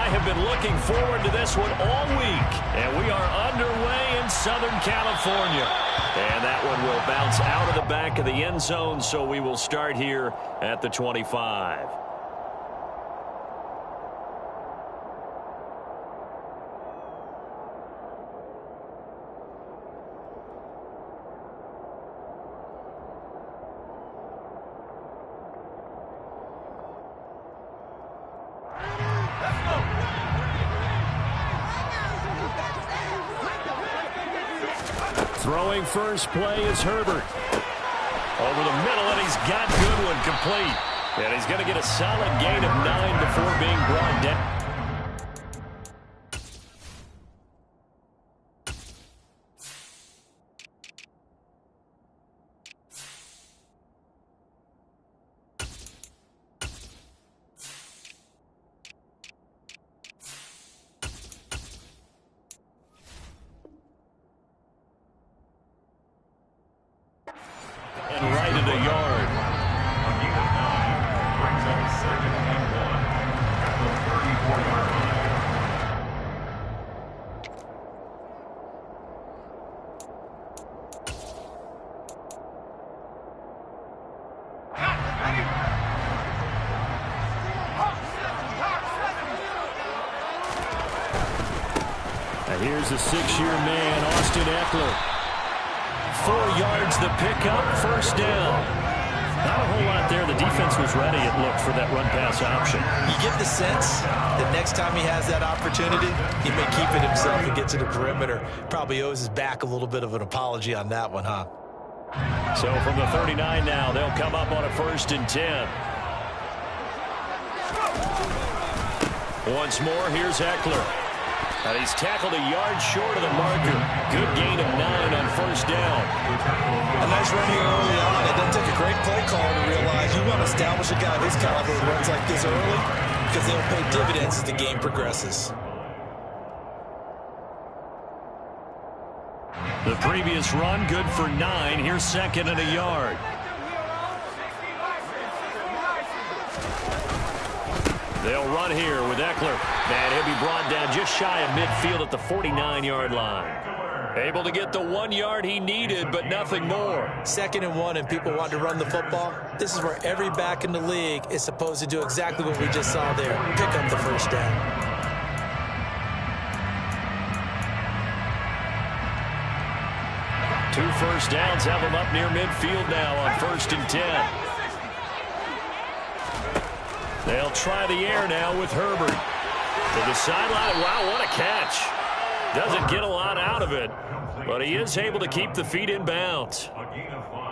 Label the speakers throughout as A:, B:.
A: have been looking forward to this one all week. And we are underway in Southern California. And that one will bounce out of the back of the end zone, so we will start here at the 25. Throwing first play is Herbert. Over the middle, and he's got Goodwin complete. And he's going to get a solid gain of 9 before being brought down. Here's a 6-year man, Austin Ekeler. 4 yards the pickup, first down. Not a whole lot there. The defense was ready, it looked, for that run-pass option.
B: You get the sense that next time he has that opportunity, he may keep it himself and get to the perimeter. Probably owes his back a little bit of an apology on that one, huh?
A: So from the 39 now, they'll come up on a 1st and 10. Once more, here's Ekeler. And he's tackled a yard short of the marker. Good gain of 9 on first down.
B: A nice run here early on. It doesn't take a great play caller to realize you want to establish a guy of his caliber who runs like this early because they'll pay dividends as the game progresses.
A: The previous run, good for 9. Here's 2nd and a yard. They'll run here with Ekeler. And he'll be brought down just shy of midfield at the 49-yard line. Able to get the 1 yard he needed, but nothing more.
B: 2nd and 1, and people want to run the football. This is where every back in the league is supposed to do exactly what we just saw there. Pick up the first down.
A: Two first downs have him up near midfield now on 1st and 10. They'll try the air now with Herbert. To the sideline. Wow, what a catch. Doesn't get a lot out of it, but he is able to keep the feet in bounds.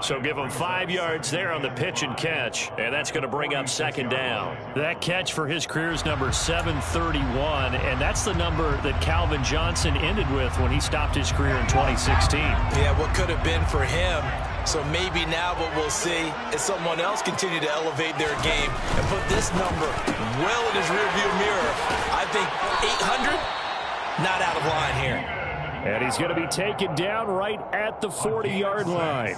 A: So give him 5 yards there on the pitch and catch, and that's going to bring up 2nd down. That catch for his career is number 731, and that's the number that Calvin Johnson ended with when he stopped his career in 2016.
B: Yeah, what could have been for him. So maybe now what we'll see is someone else continue to elevate their game and put this number well in his rearview mirror. I think 800, not out of line here.
A: And he's going to be taken down right at the 40-yard line.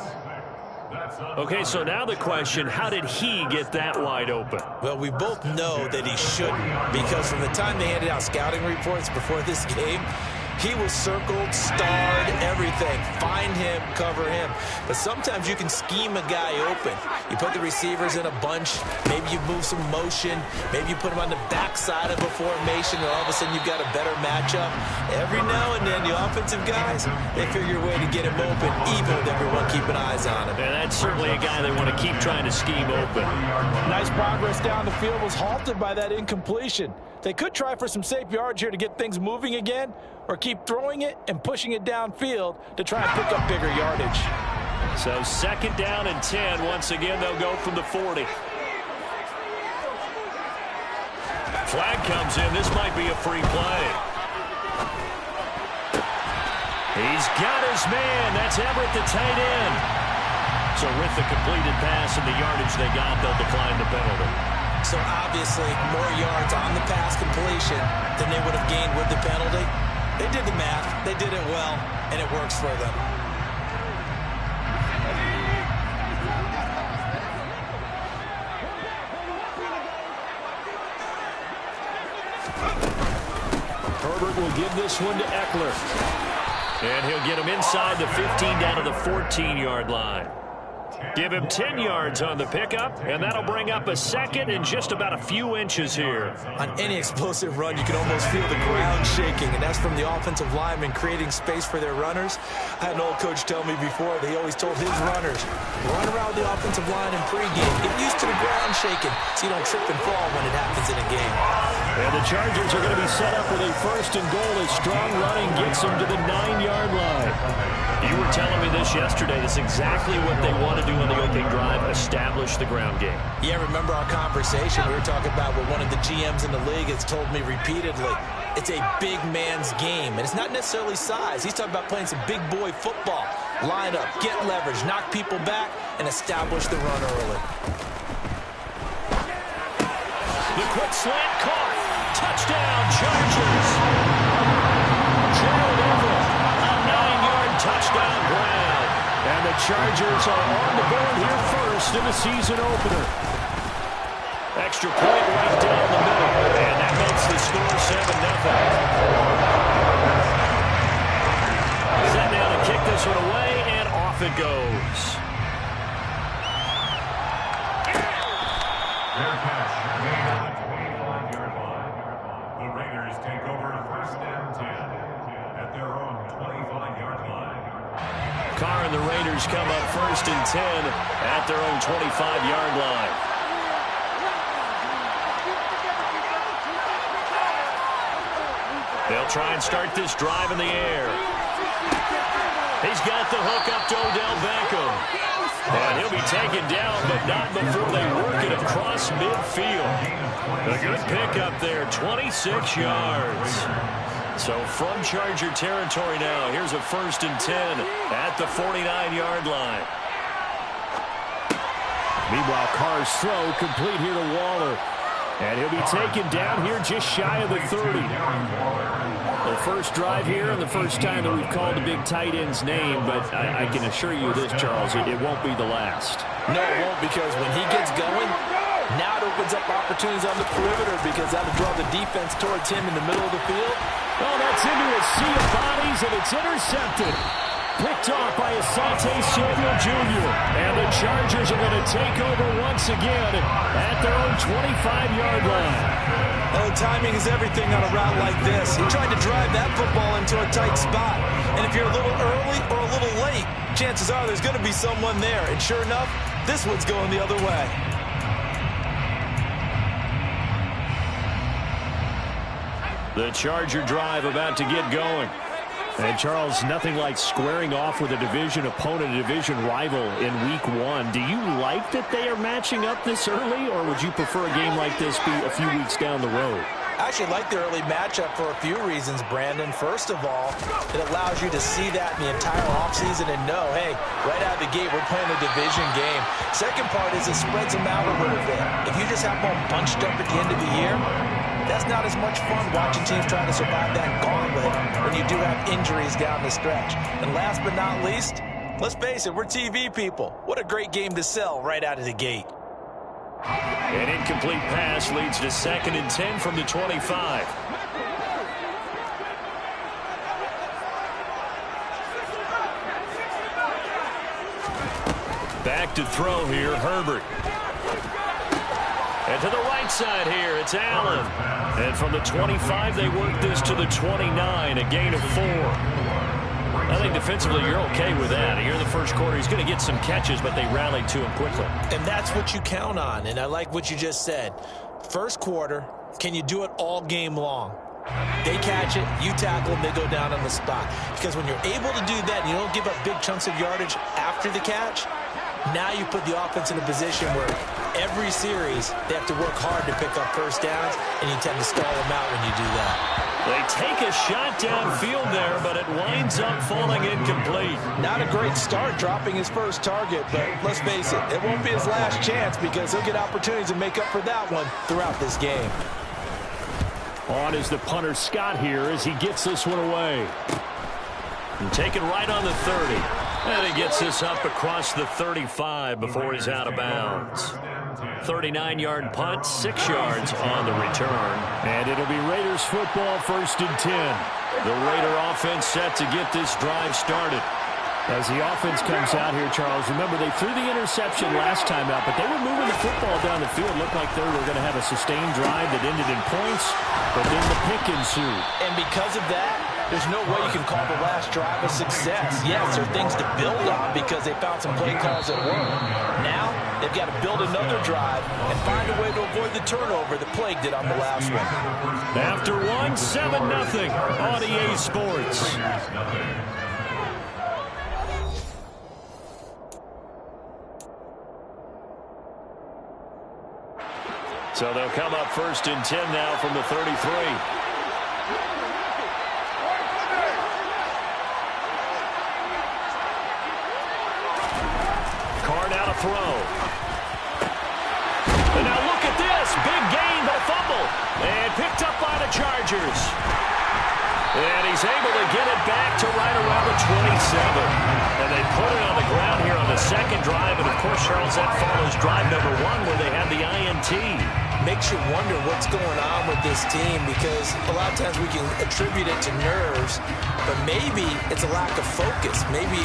A: Okay, so now the question, how did he get that wide open?
B: Well, we both know that he shouldn't, because from the time they handed out scouting reports before this game, he was circled, starred, everything. Find him, cover him. But sometimes you can scheme a guy open. You put the receivers in a bunch. Maybe you move some motion. Maybe you put them on the backside of a formation, and all of a sudden you've got a better matchup. Every now and then, the offensive guys, they figure a way to get him open, even with everyone keeping eyes on him.
A: And that's certainly a guy they want to keep trying to scheme open.
C: Nice progress down the field was halted by that incompletion. They could try for some safe yards here to get things moving again, or keep throwing it and pushing it downfield to try and pick up bigger yardage.
A: So 2nd down and 10. Once again, they'll go from the 40. Flag comes in. This might be a free play. He's got his man. That's Everett, the tight end. So with the completed pass and the yardage they got, they'll decline the penalty.
B: So obviously more yards on the pass completion than they would have gained with the penalty. They did the math. They did it well, and it works for them.
A: will give this one to Eckler. And he'll get him inside the 15 down to the 14-yard line. Give him 10 yards on the pickup, and that'll bring up a second in just about a few inches here.
B: On any explosive run, you can almost feel the ground shaking, and that's from the offensive linemen creating space for their runners. I had an old coach tell me before, they always told his runners, run around the offensive line in pregame. Get used to the ground shaking so you don't trip and fall when it happens in a game.
A: And the Chargers are going to be set up with a first and goal as strong running gets them to the 9-yard line. You were telling me this yesterday. That's exactly what they want to do on the opening drive, establish the ground game.
B: Yeah, remember our conversation? We were talking about what one of the GMs in the league has told me repeatedly. It's a big man's game, and it's not necessarily size. He's talking about playing some big boy football. Line up, get leverage, knock people back, and establish the run early.
A: The quick slant caught. Touchdown, Chargers. Gerald Everett, a 9-yard touchdown grab. And the Chargers are on the board here first in the season opener. Extra point right down the middle. And that makes the score 7-0. Set now to kick this one away, and off it goes.
D: Their catch made on the 25-yard line. The Raiders take over first and 10 at their own 25-yard line.
A: Carr and the Raiders come up first and 10 at their own 25-yard line. They'll try and start this drive in the air. He's got the hook up to Odell Beckham. And he'll be taken down, but not before they work it across midfield. A good pickup there, 26 yards. So from Charger territory now, here's a first and 10 at the 49-yard line. Meanwhile, Carr's throw complete here to Waller. And he'll be taken down here just shy of the 30. The first drive here and the first time that we've called the big tight end's name, but I can assure you this, Charles, it won't be the last.
C: No, it won't, because when he gets going, now it opens up opportunities on the perimeter, because that'll draw the defense towards him in the middle of the field.
A: Oh, that's into a sea of bodies, and it's intercepted. Picked off by Asante Samuel Jr. And the Chargers are going to take over once again at their own 25-yard line.
B: Oh, timing is everything on a route like this. He tried to drive that football into a tight spot. And if you're a little early or a little late, chances are there's going to be someone there. And sure enough, this one's going the other way.
A: The Charger drive about to get going. And, Charles, nothing like squaring off with a division opponent, a division rival in week one. Do you like that they are matching up this early, or would you prefer a game like this be a few weeks down the road?
B: I actually like the early matchup for a few reasons, Brandon. First of all, it allows you to see that in the entire offseason and know, hey, right out of the gate, we're playing a division game. Second part is it spreads them out a little bit. If you just have them bunched up at the end of the year, that's not as much fun watching teams trying to survive that gauntlet when you do have injuries down the stretch. And last but not least, let's face it, we're TV people. What a great game to sell right out of the gate.
A: An incomplete pass leads to 2nd and 10 from the 25. Back to throw here, Herbert. And to the right side here, it's Allen. And from the 25, they work this to the 29, a gain of 4. I think defensively you're okay with that. Here in the first quarter, he's going to get some catches, but they rallied to him quickly.
B: And that's what you count on, and I like what you just said. First quarter, can you do it all game long? They catch it, you tackle them, they go down on the spot. Because when you're able to do that and you don't give up big chunks of yardage after the catch, now you put the offense in a position where every series they have to work hard to pick up first downs, and you tend to stall them out when you do that.
A: They take a shot downfield there, but it winds up falling incomplete.
C: Not a great start dropping his first target, but let's face it, it won't be his last chance, because he'll get opportunities to make up for that one throughout this game.
A: On is the punter Scott here as he gets this one away. And taken right on the 30. And he gets this up across the 35 before he's out of bounds. 39-yard punt, 6 yards on the return.
E: And it'll be Raiders football, 1st and 10.
A: The Raider offense set to get this drive started.
E: As the offense comes out here, Charles, remember they threw the interception last time out, but they were moving the football down the field. Looked like they were going to have a sustained drive that ended in points, but then the pick ensued.
C: And because of that, there's no way you can call the last drive a success. Yes, there are things to build on because they found some play calls that work. Now, they've got to build another drive and find a way to avoid the turnover that plagued it on the last one.
A: After one, 7-0 on EA Sports. So they'll come up 1st and 10 now from the 33. Carr now to throw. And now look at this. Big gain, but a fumble. And picked up by the Chargers. And he's able to get it back to right around the 27. And they put it on the ground here on the second drive. And, of course, Charles, that follows drive number 1 where they had the INT.
B: Makes you wonder what's going on with this team because a lot of times we can attribute it to nerves, but maybe it's a lack of focus. Maybe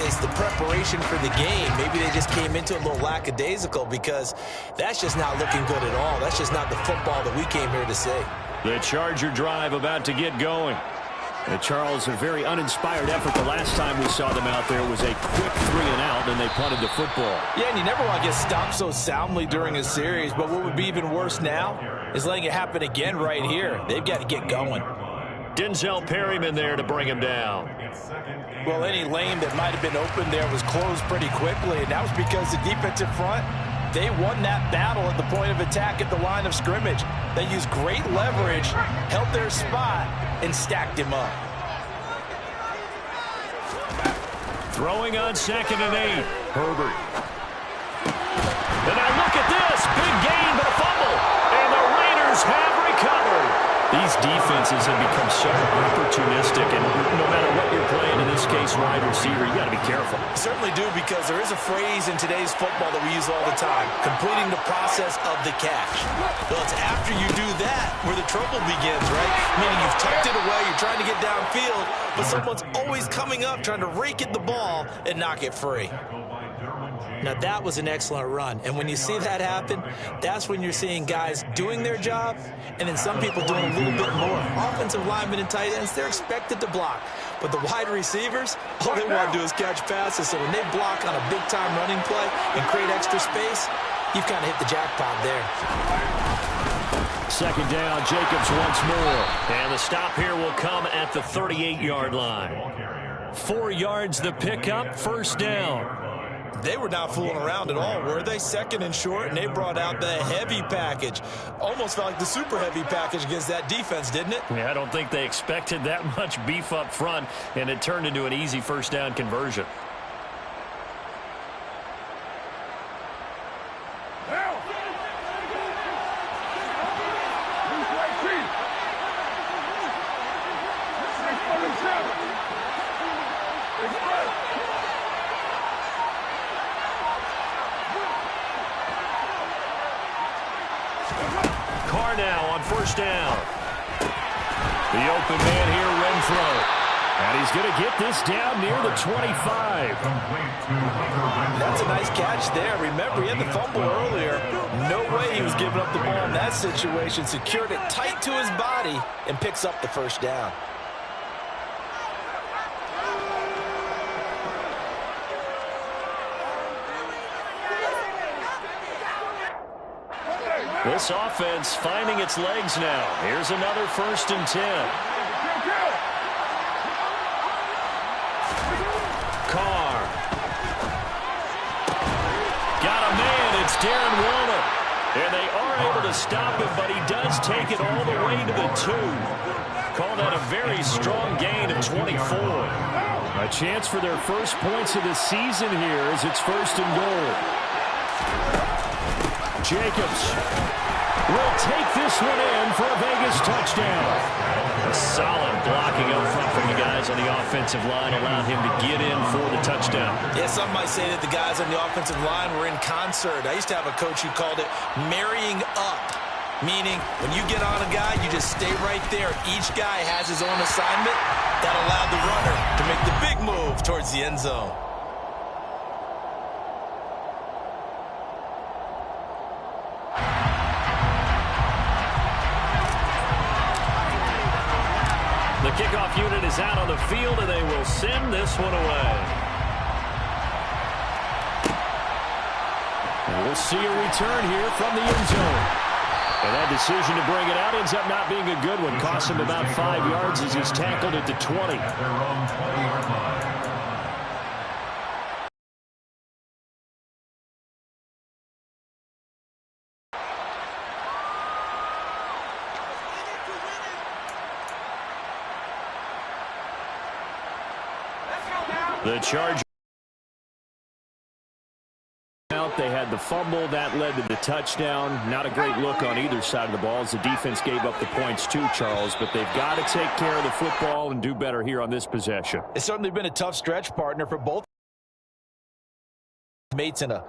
B: it's the preparation for the game. Maybe they just came into it a little lackadaisical because that's just not looking good at all. That's just not the football that we came here to see.
A: The Charger drive about to get going.
E: And Charles, a very uninspired effort. The last time we saw them out there was a quick 3-and-out, and they punted the football.
C: Yeah, and you never want to get stopped so soundly during a series, but what would be even worse now is letting it happen again right here. They've got to get going.
A: Denzel Perryman there to bring him down.
C: Well, any lane that might have been open there was closed pretty quickly, and that was because the defensive front, they won that battle at the point of attack at the line of scrimmage. They used great leverage, held their spot, and stacked him up.
A: Throwing on 2nd and 8. Herbert. And now look at this. Big gain, but a fumble. And the Raiders have recovered. These defenses have become so opportunistic, and no matter what you're playing, in this case, wide receiver, you got to be careful.
B: Certainly do, because there is a phrase in today's football that we use all the time, completing the process of the catch. Well, it's after you do that where the trouble begins, right? Meaning you've tucked it away, you're trying to get downfield, but someone's always coming up trying to rake at the ball and knock it free. Now, that was an excellent run. And when you see that happen, that's when you're seeing guys doing their job and then some people doing a little bit more. Offensive linemen and tight ends, they're expected to block. But the wide receivers, all they want to do is catch passes. So when they block on a big-time running play and create extra space, you've kind of hit the jackpot there.
A: 2nd down, Jacobs once more. And the stop here will come at the 38-yard line. 4 yards the pickup, 1st down.
B: They were not fooling around at all, were they? 2nd and short, and they brought out the heavy package. Almost felt like the super heavy package against that defense, didn't it?
A: Yeah, I don't think they expected that much beef up front, and it turned into an easy 1st down conversion. Carr now on 1st down. The open man here, Renfro. And he's going to get this down near the 25.
C: That's a nice catch there. Remember, he had the fumble earlier. No way he was giving up the ball in that situation. Secured it tight to his body and picks up the 1st down.
A: This offense finding its legs now. Here's another 1st and 10. Carr. Got a man. It's Darren Waller. And they are able to stop him, but he does take it all the way to the 2. Call that a very strong gain of 24.
E: A chance for their first points of the season here as it's 1st and goal.
A: Jacobs.
E: will take this one in for a Vegas touchdown.
A: A solid blocking up front from the guys on the offensive line allowed him to get in for the touchdown.
B: Yeah, some might say that the guys on the offensive line were in concert. I used to have a coach who called it marrying up, meaning when you get on a guy, you just stay right there. Each guy has his own assignment. That allowed the runner to make the big move towards the end zone.
A: The kickoff unit is out on the field, and they will send this one away.
E: And we'll see a return here from the end zone. And that decision to bring it out ends up not being a good one. Cost him about 5 yards as he's tackled at the 20.
D: At their own 20-yard line.
E: The Chargers out. They had the fumble. That led to the touchdown. Not a great look on either side of the ball as the defense gave up the points too, Charles. But they've got to take care of the football and do better here on this possession.
C: It's certainly been a tough stretch, partner, for both mates in a